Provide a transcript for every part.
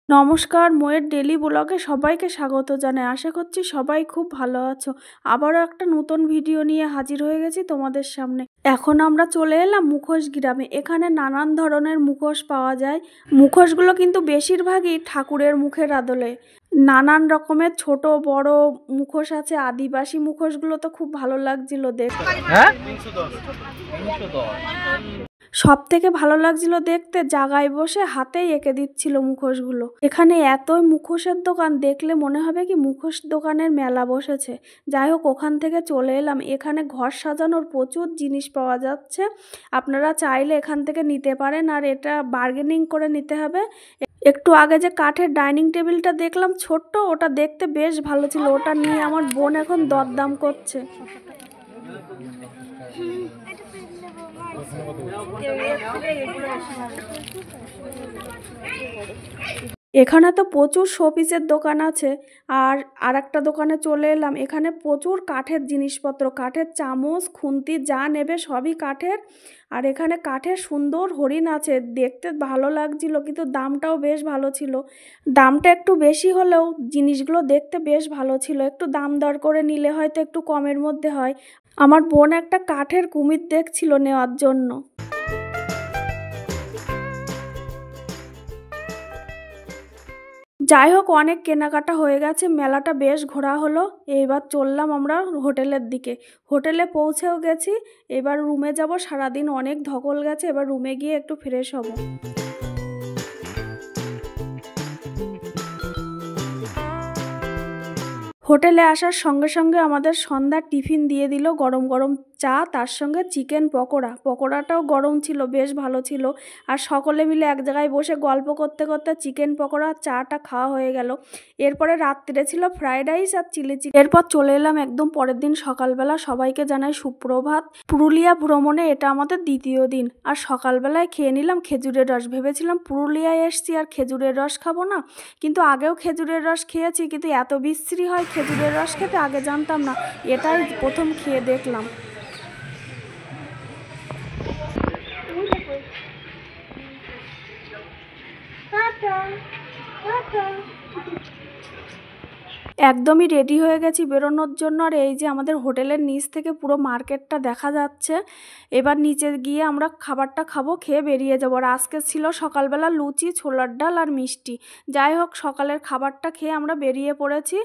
নমস্কার, ময়ের ডেলি ব্লগে সবাইকে স্বাগত জানাই। আশা করছি সবাই খুব ভালো আছো। আবারও একটা নতুন ভিডিও নিয়ে হাজির হয়ে গেছি তোমাদের সামনে। এখন আমরা চলে এলাম মুখোশ গ্রামে। এখানে নানান ধরনের মুখোশ পাওয়া যায়। মুখোশগুলো কিন্তু বেশিরভাগই ঠাকুরের মুখের আদলে। নানান রকমের ছোট বড় মুখোশ আছে। আদিবাসী মুখোশগুলো তো খুব ভালো লাগছিল দেখতে। সব থেকে ভালো লাগছিল দেখতে জায়গায় বসে হাতেই এঁকে দিচ্ছিল মুখোশগুলো। এখানে এতই মুখোশের দোকান, দেখলে মনে হবে কি মুখোশ দোকানের মেলা বসেছে। যাই হোক, ওখান থেকে চলে এলাম। এখানে ঘর সাজানোর প্রচুর জিনিস পাওয়া যাচ্ছে। আপনারা চাইলে এখান থেকে নিতে পারেন, আর এটা বার্গেনিং করে নিতে হবে। একটু আগে যে কাঠের ডাইনিং টেবিলটা দেখলাম ছোট্ট, ওটা দেখতে বেশ ভালো ছিল। ওটা নিয়ে আমার বোন এখন দরদাম করছে। এখানে তো প্রচুর শোপিসের দোকান আছে। আর একটা দোকানে চলে এলাম। এখানে প্রচুর কাঠের জিনিসপত্র, কাঠের চামচ খুন্তি যা নেবে সবই কাঠের। আর এখানে কাঠের সুন্দর হরিণ আছে, দেখতে ভালো লাগছিল, কিন্তু দামটাও বেশ ভালো ছিল। দামটা একটু বেশি হলেও জিনিসগুলো দেখতে বেশ ভালো ছিল। একটু দাম দর করে নিলে হয়তো একটু কমের মধ্যে হয়। আমার বোন একটা কাঠের কুমির দেখছিল নেওয়ার জন্য। যাই হোক, অনেক কেনাকাটা হয়ে গেছে, মেলাটা বেশ ঘোরা হলো। এইবার চললাম আমরা হোটেলের দিকে। হোটেলে পৌঁছেও গেছি। এবার রুমে যাব। সারাদিন অনেক ধকল গেছে, এবার রুমে গিয়ে একটু ফ্রেশ হব। হোটেলে আসার সঙ্গে সঙ্গে আমাদের সন্ধ্যার টিফিন দিয়ে দিল, গরম গরম চা, তার সঙ্গে চিকেন পকোড়া। পকোড়াটাও গরম ছিল, বেশ ভালো ছিল। আর সকলে মিলে এক জায়গায় বসে গল্প করতে করতে চিকেন পকোড়া চাটা খাওয়া হয়ে গেল। এরপরে রাত্রে ছিল ফ্রাইড রাইস আর চিলি চিকেন। এরপর চলে এলাম একদম পরের দিন সকালবেলা। সবাইকে জানাই সুপ্রভাত। পুরুলিয়া ভ্রমণে এটা আমাদের দ্বিতীয় দিন। আর সকালবেলায় খেয়ে নিলাম খেজুরের রস। ভেবেছিলাম পুরুলিয়ায় এসছি আর খেজুরের রস খাবো না, কিন্তু আগেও খেজুরের রস খেয়েছি, কিন্তু এত বিশ্রী হয় খেজুরের রস খেতে আগে জানতাম না। এটাই প্রথম খেয়ে দেখলাম। একদমই রেডি হয়ে গেছি বেরোনোর জন্য। আর এই যে আমাদের হোটেলের নিচ থেকে পুরো মার্কেটটা দেখা যাচ্ছে। এবার নিচে গিয়ে আমরা খাবারটা খাবো, খেয়ে বেরিয়ে যাবো। আর আজকে ছিল সকালবেলা লুচি, ছোলার ডাল আর মিষ্টি। যাই হোক, সকালের খাবারটা খেয়ে আমরা বেরিয়ে পড়েছি।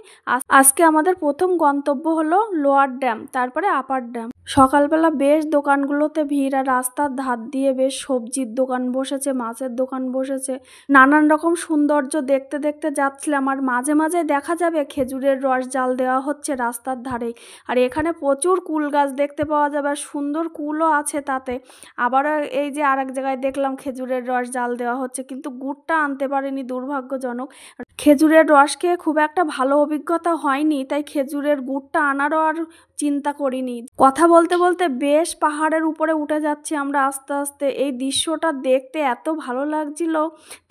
আজকে আমাদের প্রথম গন্তব্য হলো লোয়ার ড্যাম, তারপরে আপার ড্যাম। সকালবেলা বেশ দোকানগুলোতে ভিড়, আর রাস্তার ধার দিয়ে বেশ সবজির দোকান বসেছে, মাছের দোকান বসেছে। নানান রকম সৌন্দর্য দেখতে দেখতে যাচ্ছিলাম। আর মাঝে মাঝে দেখা যাবে খেজুরের রস জাল দেওয়া হচ্ছে রাস্তার ধারে। আর এখানে প্রচুর কুল গাছ দেখতে পাওয়া যাবে, আর সুন্দর কুলও আছে তাতে। আবারও এই যে আর এক জায়গায় দেখলাম খেজুরের রস জাল দেওয়া হচ্ছে, কিন্তু গুড়টা আনতে পারিনি, দুর্ভাগ্যজনক। খেজুরের রস খেয়ে খুব একটা ভালো অভিজ্ঞতা হয়নি, তাই খেজুরের গুড়টা আনারও আর চিন্তা করিনি। কথা বলতে বলতে বেশ পাহাড়ের উপরে উঠে যাচ্ছি আমরা আস্তে আস্তে। এই দৃশ্যটা দেখতে এত ভালো লাগছিল,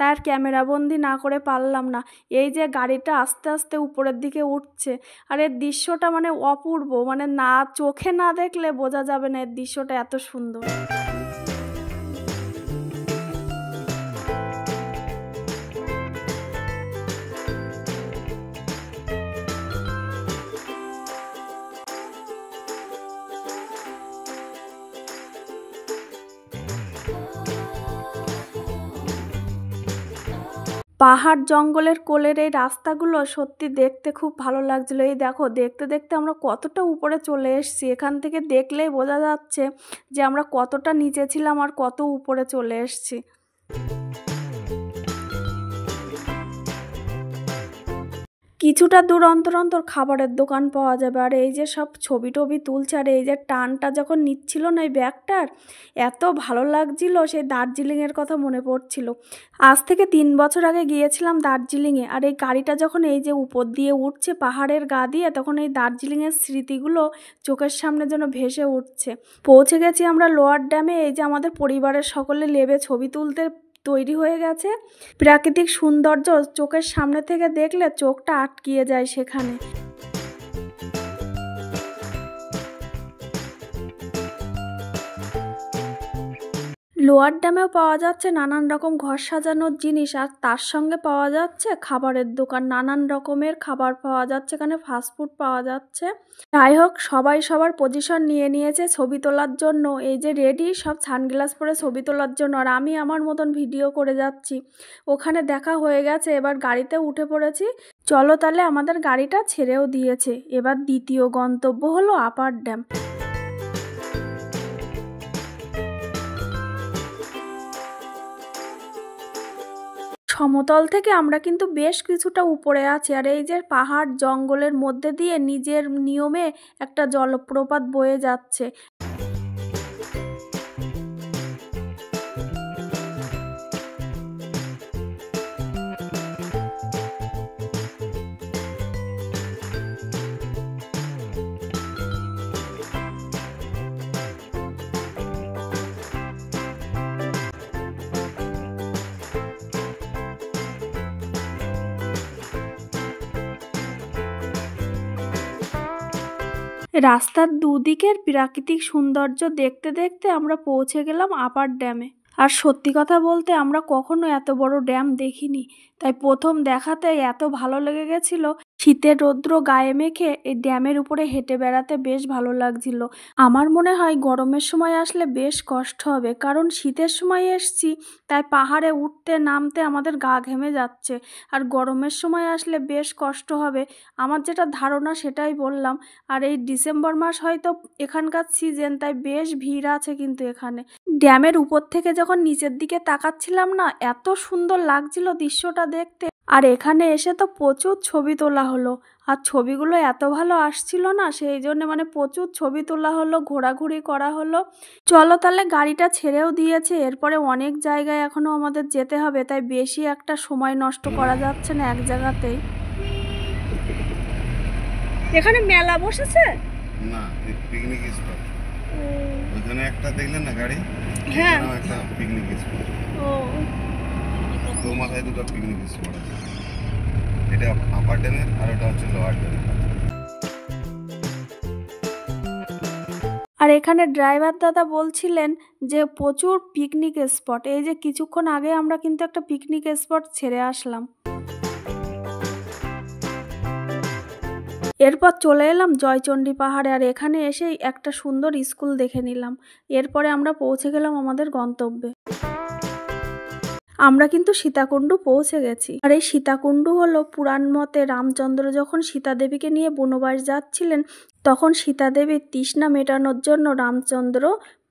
তার ক্যামেরাবন্দি না করে পারলাম না। এই যে গাড়িটা আস্তে আস্তে উপরের দিকে উঠছে, আর এর দৃশ্যটা মানে অপূর্ব, মানে না চোখে না দেখলে বোঝা যাবে না এর দৃশ্যটা এত সুন্দর। পাহাড় জঙ্গলের কোলের এই রাস্তাগুলো সত্যি দেখতে খুব ভালো লাগছিল। এই দেখো, দেখতে দেখতে আমরা কতটা উপরে চলে এসেছি। এখান থেকে দেখলেই বোঝা যাচ্ছে যে আমরা কতটা নিচে ছিলাম আর কত উপরে চলে এসেছি। কিছুটা দূর অন্তর অন্তর খাবারের দোকান পাওয়া যাবে। আর এই যে সব ছবি টবি তুলছে, আর এই যে টানটা যখন নিচ্ছিল না এই ব্যাগটার, এত ভালো লাগছিল, সেই দার্জিলিংয়ের কথা মনে পড়ছিল। আজ থেকে 3 বছর আগে গিয়েছিলাম দার্জিলিংয়ে। আর এই গাড়িটা যখন এই যে উপর দিয়ে উঠছে পাহাড়ের গা দিয়ে, তখন এই দার্জিলিংয়ের স্মৃতিগুলো চোখের সামনে যেন ভেসে উঠছে। পৌঁছে গেছি আমরা লোয়ার ড্যামে। এই যে আমাদের পরিবারের সকলে নেবে ছবি তুলতে তৈরি হয়ে গেছে। প্রাকৃতিক সৌন্দর্য চোখের সামনে থেকে দেখলে চোখটা আটকিয়ে যায় সেখানে। লোয়ার ড্যামেও পাওয়া যাচ্ছে নানান রকম ঘর সাজানোর জিনিস, আর তার সঙ্গে পাওয়া যাচ্ছে খাবারের দোকান। নানান রকমের খাবার পাওয়া যাচ্ছে, এখানে ফাস্টফুড পাওয়া যাচ্ছে। যাই হোক, সবাই সবার পজিশন নিয়ে নিয়েছে ছবি তোলার জন্য। এই যে রেডি, সব সানগ্লাস পরে ছবি তোলার জন্য, আর আমি আমার মতন ভিডিও করে যাচ্ছি। ওখানে দেখা হয়ে গেছে, এবার গাড়িতে উঠে পড়েছি। চলো তাহলে, আমাদের গাড়িটা ছেড়েও দিয়েছে। এবার দ্বিতীয় গন্তব্য হলো আপার ড্যাম। সমতল থেকে আমরা কিন্তু বেশ কিছুটা উপরে আছি, আর এই যে পাহাড় জঙ্গলের মধ্যে দিয়ে নিজের নিয়মে একটা জলপ্রপাত বয়ে যাচ্ছে। রাস্তার দুদিকের প্রাকৃতিক সৌন্দর্য দেখতে দেখতে আমরা পৌঁছে গেলাম আপার ড্যামে। আর সত্যি কথা বলতে, আমরা কখনো এত বড় ড্যাম দেখিনি, তাই প্রথম দেখাতে এত ভালো লেগে গেছিল। শীতের রৌদ্র গায়ে মেখে এই ড্যামের উপরে হেঁটে বেড়াতে বেশ ভালো লাগছিল। আমার মনে হয় গরমের সময় আসলে বেশ কষ্ট হবে, কারণ শীতের সময় এসছি, তাই পাহাড়ে উঠতে নামতে আমাদের গা ঘেমে যাচ্ছে। আর গরমের সময় আসলে বেশ কষ্ট হবে, আমার যেটা ধারণা সেটাই বললাম। আর এই ডিসেম্বর মাস হয়তো এখানকার সিজন, তাই বেশ ভিড় আছে কিন্তু এখানে। ড্যামের উপর থেকে যখন নিচের দিকে তাকাচ্ছিলাম না, এত সুন্দর লাগছিল দৃশ্যটা দেখতে। আর এখানে এসে তো প্রচুর ছবি তোলা হলো, আর ছবিগুলো এত ভালো আসছিল না, সেই জন্য প্রচুর ছবি তোলা হলো, ঘোরাঘুরি করা হলো। চলো তাহলে, গাড়িটা ছেড়েও দিয়েছে, এরপরে অনেক জায়গায় এখনো আমাদের যেতে হবে, তাই বেশি একটা সময় নষ্ট করা যাচ্ছে না এক জায়গাতেই। এখানে মেলা বসেছে না, পিকনিক স্পট। ওখানে একটা দেখলেন না গাড়ি? হ্যাঁ, একটা পিকনিক স্পট। ও, তো মাথায় দুটো পিকনিক স্পট আছে, এটা আপার ড্যামের আর ওটা হচ্ছে লোয়ার ড্যামের। আর এখানে ড্রাইভার দাদা বলছিলেন যে প্রচুর পিকনিক স্পট। এই যে কিছুক্ষণ আগে আমরা কিন্তু একটা পিকনিক স্পট ছেড়ে আসলাম। এরপর চলে এলাম জয়চণ্ডী পাহাড়ে, আর এখানে এসেই একটা সুন্দর স্কুল দেখে নিলাম। এরপরে আমরা পৌঁছে গেলাম আমাদের গন্তব্যে। আমরা কিন্তু সীতাকুণ্ড পৌঁছে গেছি। আর এই সীতাকুণ্ড হলো পুরাণ মতে রামচন্দ্র যখন সীতাদেবীকে নিয়ে বনবাস যাচ্ছিলেন, তখন সীতাদেবীর তৃষ্ণা মেটানোর জন্য রামচন্দ্র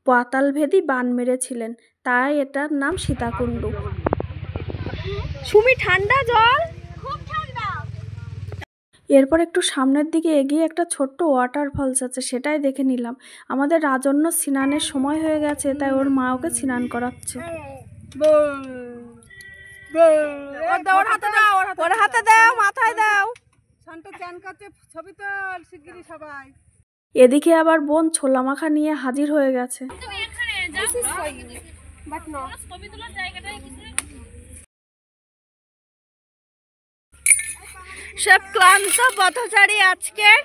পাতালভেদী বান মেরেছিলেন, তাই এটার নাম সীতাকুণ্ড। সুমি, ঠান্ডা জল। এরপর একটু সামনের দিকে এগিয়ে একটা ছোট্ট ওয়াটারফলস আছে, সেটাই দেখে নিলাম। আমাদের রাজন্য স্নানের সময় হয়ে গেছে, তাই ওর মা ওকে স্নান করাচ্ছে। ওর হাতে দাও, মাথায় দাও। এদিকে আবার বোন ছোলা মাখা নিয়ে হাজির হয়ে গেছে। সব ক্লান্ত পথচারী আজকের।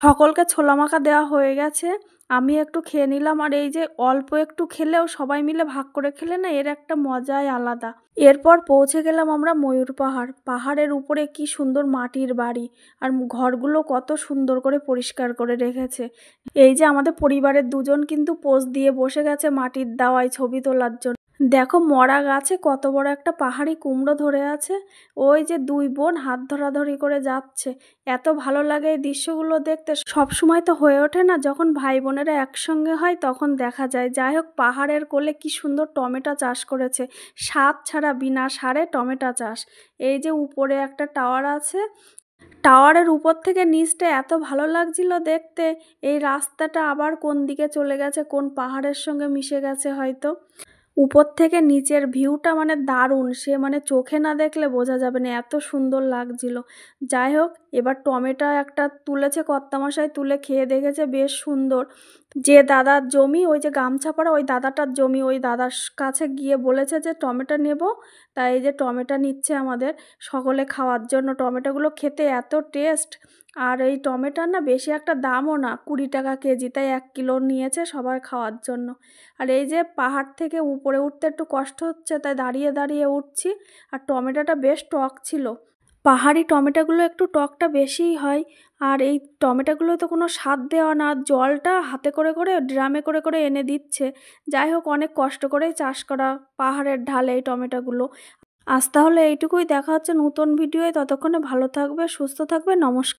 সকলকে ছোলা মাখা দেওয়া হয়ে গেছে, আমি একটু খেয়ে নিলাম। আর এই যে অল্প একটু খেলেও সবাই মিলে ভাগ করে খেলে না, এর একটা মজাই আলাদা। এরপর পৌঁছে গেলাম আমরা ময়ূর পাহাড়। পাহাড়ের উপরে কি সুন্দর মাটির বাড়ি, আর ঘরগুলো কত সুন্দর করে পরিষ্কার করে রেখেছে। এই যে আমাদের পরিবারের দুজন কিন্তু পোজ দিয়ে বসে গেছে মাটির দাওয়ায় ছবি তোলার জন্য। দেখো, মরা গাছে কত বড় একটা পাহাড়ি কুমড়ো ধরে আছে। ওই যে দুই বোন হাত ধরাধরি করে যাচ্ছে। এত ভালো লাগে এই দৃশ্যগুলো দেখতে। সব সময় তো হয়ে ওঠে না, যখন ভাই বোনেরা একসঙ্গে হয় তখন দেখা যায়। যাই হোক, পাহাড়ের কোলে কি সুন্দর টমেটো চাষ করেছে, সার ছাড়া, বিনা সারে টমেটো চাষ। এই যে উপরে একটা টাওয়ার আছে, টাওয়ারের উপর থেকে নিচটা এত ভালো লাগছিল দেখতে। এই রাস্তাটা আবার কোন দিকে চলে গেছে, কোন পাহাড়ের সঙ্গে মিশে গেছে হয়তো। উপর থেকে নিচের ভিউটা দারুণ, সে চোখে না দেখলে বোঝা যাবে না, এত সুন্দর লাগছিল। যাই হোক, এবার টমেটো একটা তুলেছে কর্তামশাই, তুলে খেয়ে দেখেছে বেশ সুন্দর। যে দাদার জমি, ওই যে গামছা পরা ওই দাদাটার জমি, ওই দাদার কাছে গিয়ে বলেছে যে টমেটো নেব। তাই এই যে টমেটো নিচ্ছে আমাদের সকলে খাওয়ার জন্য। টমেটোগুলো খেতে এত টেস্ট, আর এই টমেটোর না বেশি একটা দামও না, 20 টাকা কেজি, তাই 1 কিলো নিয়েছে সবার খাওয়ার জন্য। আর এই যে পাহাড় থেকে উপরে উঠতে একটু কষ্ট হচ্ছে, তাই দাঁড়িয়ে দাঁড়িয়ে উঠছি। আর টমেটোটা বেশ টক ছিল, পাহাড়ি টমেটোগুলো একটু টকটা বেশিই হয়। আর এই টমেটোগুলো তো কোনো স্বাদ দেওয়া না, জলটা হাতে করে করে ড্রামে করে করে এনে দিচ্ছে। যাই হোক, অনেক কষ্ট করেই চাষ করা পাহাড়ের ঢালে এই টমেটোগুলো। আজ তাহলে এইটুকুই, দেখা হচ্ছে নতুন ভিডিওয়। ততক্ষণে ভালো থাকবে, সুস্থ থাকবে, নমস্কার।